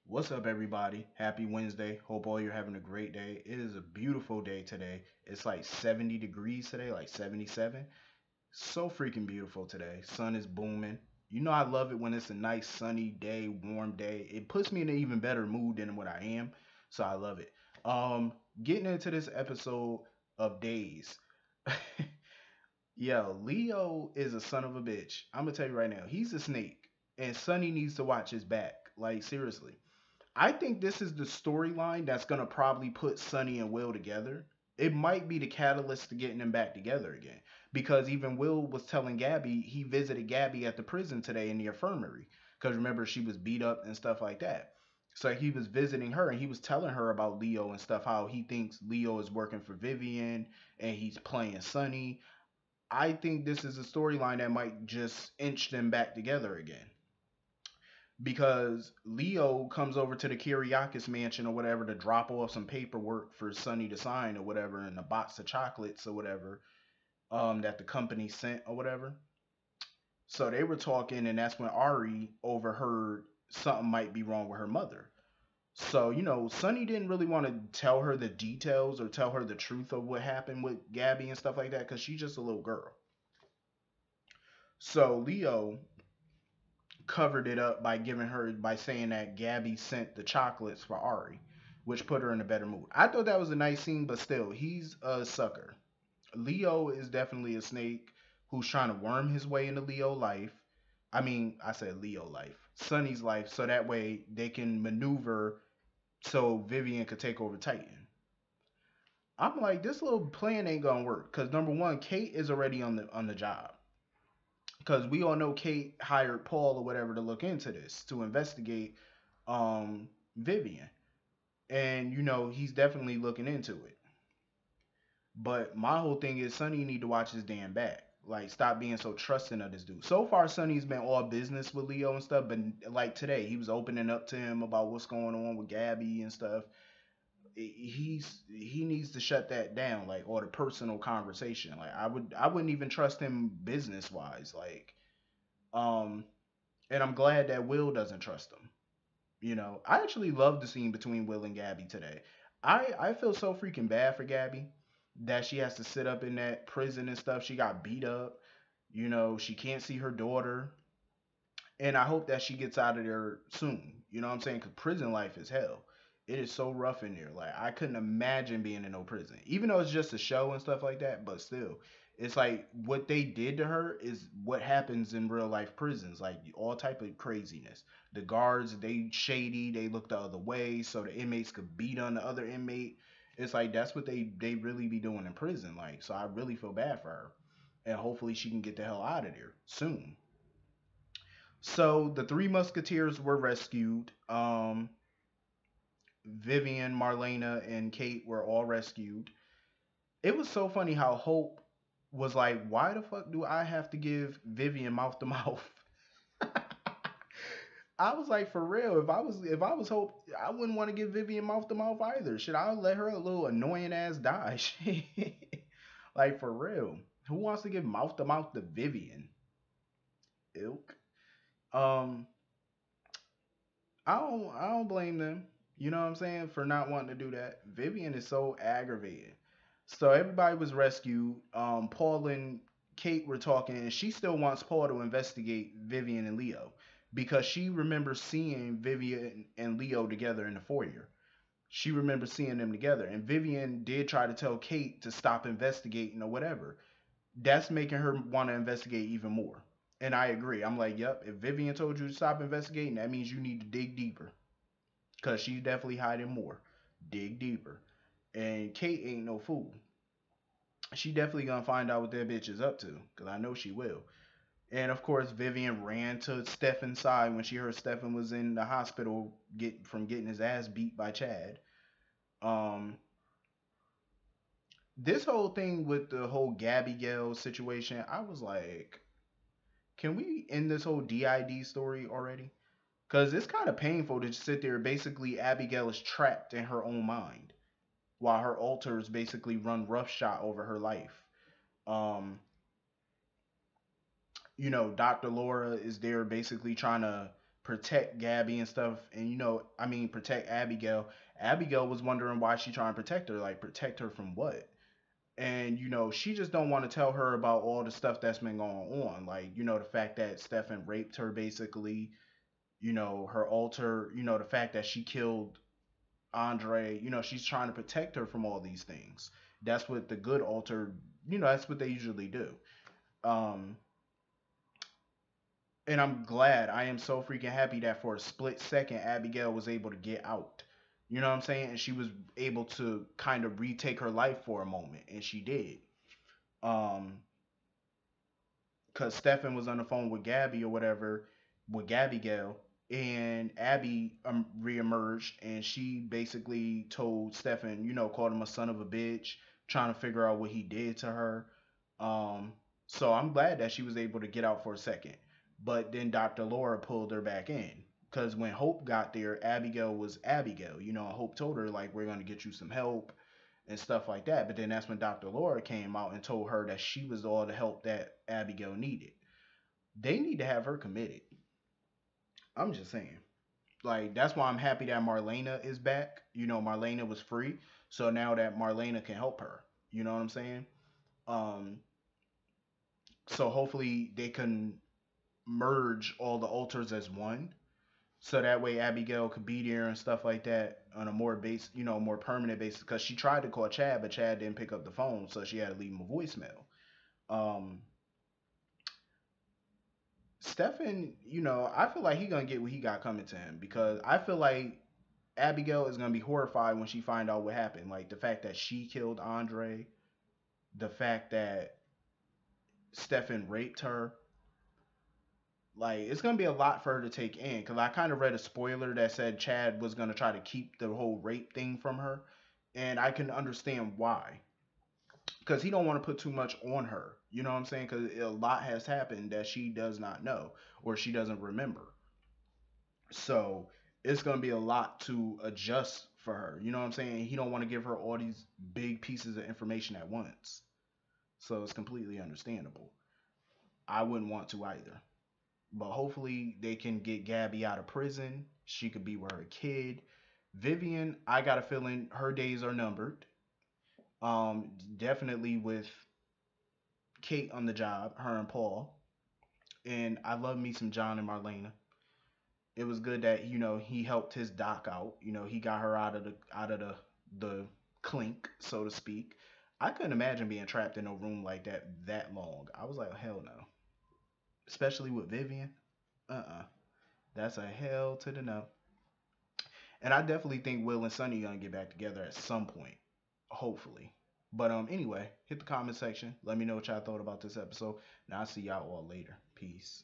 What's up, everybody? Happy Wednesday. Hope all you're having a great day. It is a beautiful day today. It's like 70 degrees today, like 77. So freaking beautiful today. Sun is booming. You know, I love it when it's a nice sunny day, warm day. It puts me in an even better mood than what I am. So I love it. Um, Getting into this episode of Days. Yo, Leo is a son of a bitch. I'm gonna tell you right now, he's a snake. And Sonny needs to watch his back. Like, seriously. I think this is the storyline that's gonna probably put Sonny and Will together. It might be the catalyst to getting them back together again. Because even Will was telling Gabby he visited Gabby at the prison today in the infirmary. Because remember she was beat up and stuff like that. So he was visiting her and he was telling her about Leo and stuff, how he thinks Leo is working for Vivian and he's playing Sonny. I think this is a storyline that might just inch them back together again because Leo comes over to the Kyriakis mansion or whatever to drop off some paperwork for Sonny to sign or whatever and a box of chocolates or whatever that the company sent or whatever. So they were talking and that's when Ari overheard something might be wrong with her mother. So, Sonny didn't really want to tell her the details or tell her the truth of what happened with Gabby and stuff like that because she's just a little girl. So Leo covered it up by giving her by saying that Gabby sent the chocolates for Ari, which put her in a better mood. I thought that was a nice scene, but still, he's a sucker. Leo is definitely a snake who's trying to worm his way into Leo life. I mean, I said Leo life, Sonny's life, so that way they can maneuver so Vivian could take over Titan. I'm like, this little plan ain't gonna work because number one, Kate is already on the job because we all know Kate hired Paul or whatever to look into this to investigate Vivian, and he's definitely looking into it. But my whole thing is Sonny need to watch his damn back. Like, stop being so trusting of this dude. So far, Sonny's been all business with Leo and stuff, but like today, he was opening up to him about what's going on with Gabby and stuff. He needs to shut that down, like, or the personal conversation. Like, I wouldn't even trust him business wise. Like, um, and I'm glad that Will doesn't trust him. I actually love the scene between Will and Gabby today. I feel so freaking bad for Gabby that she has to sit up in that prison and stuff. She got beat up. She can't see her daughter. And I hope that she gets out of there soon. You know what I'm saying? Because prison life is hell. It is so rough in there. Like, I couldn't imagine being in no prison. Even though it's just a show and stuff like that, but still. It's like what they did to her is what happens in real life prisons. Like, all type of craziness. The guards, they shady, they look the other way so the inmates could beat on the other inmate. It's like that's what they really be doing in prison. Like, so I really feel bad for her. And hopefully she can get the hell out of there soon. So the three musketeers were rescued. Vivian, Marlena, and Kate were all rescued. It was so funny how Hope was like, "Why the fuck do I have to give Vivian mouth to mouth?" I was like, for real. If I was Hope, I wouldn't want to give Vivian mouth to mouth either. Should I let her a little annoying ass die? Like, for real. Who wants to give mouth to mouth to Vivian? Ilk. Um, I don't blame them. You know what I'm saying? For not wanting to do that. Vivian is so aggravated. So everybody was rescued. Paul and Kate were talking, and she still wants Paul to investigate Vivian and Leo because she remembers seeing Vivian and Leo together in the foyer. She remembers seeing them together, and Vivian did try to tell Kate to stop investigating or whatever. That's making her want to investigate even more. And I agree. I'm like, yep, if Vivian told you to stop investigating, that means you need to dig deeper. Because she's definitely hiding more. Dig deeper. And Kate ain't no fool. She definitely gonna find out what that bitch is up to. Because I know she will. And of course, Vivian ran to Stefan's side when she heard Stefan was in the hospital from getting his ass beat by Chad. Um, this whole thing with the whole Gabby Gale situation, I was like, can we end this whole DID story already? Because it's kind of painful to just sit there. Basically, Abigail is trapped in her own mind while her alters basically run roughshod over her life. Um, Dr. Laura is there basically trying to protect Gabby and stuff, and I mean, protect Abigail. Abigail was wondering why she trying to protect her, like protect her from what? And she just don't want to tell her about all the stuff that's been going on, like the fact that Stefan raped her basically, her alter, the fact that she killed Andre. She's trying to protect her from all these things. That's what the good alter, that's what they usually do. Um, and I'm glad. I am so freaking happy that for a split second, Abigail was able to get out. You know what I'm saying? And she was able to kind of retake her life for a moment, and she did. Um, because Stefan was on the phone with Gabby or whatever, with Gabby Gale, and Abby reemerged, and she basically told Stefan, called him a son of a bitch, trying to figure out what he did to her. Um, so I'm glad that she was able to get out for a second, but then Dr. Laura pulled her back in. Because when Hope got there, Abigail was Abigail. Hope told her, like, we're going to get you some help and stuff like that. But then that's when Dr. Laura came out and told her that she was all the help that Abigail needed. They need to have her committed. I'm just saying. Like, that's why I'm happy that Marlena is back. Marlena was free. So now that Marlena can help her. You know what I'm saying? Um, so hopefully they can merge all the altars as one. So that way Abigail could be there and stuff like that on a more base, more permanent basis. Because she tried to call Chad, but Chad didn't pick up the phone, so she had to leave him a voicemail. Um, Stefan, I feel like he gonna get what he got coming to him because I feel like Abigail is gonna be horrified when she find out what happened. Like the fact that she killed Andre, the fact that Stefan raped her. Like it's gonna be a lot for her to take in. Cause I kind of read a spoiler that said Chad was gonna try to keep the whole rape thing from her, and I can understand why. Because he don't want to put too much on her. You know what I'm saying? Because a lot has happened that she does not know or she doesn't remember. So it's gonna be a lot to adjust for her. You know what I'm saying? He don't want to give her all these big pieces of information at once. So it's completely understandable. I wouldn't want to either. But hopefully they can get Gabby out of prison. She could be with her kid. Vivian, I got a feeling her days are numbered. Definitely with Kate on the job, her and Paul. And I love me some John and Marlena. It was good that he helped his doc out. He got her out of the clink, so to speak. I couldn't imagine being trapped in a room like that long. I was like, hell no. Especially with Vivian. Uh-uh. That's a hell to the no. And I definitely think Will and Sonny gonna get back together at some point. Hopefully. But anyway, hit the comment section. Let me know what y'all thought about this episode. And I'll see y'all all later. Peace.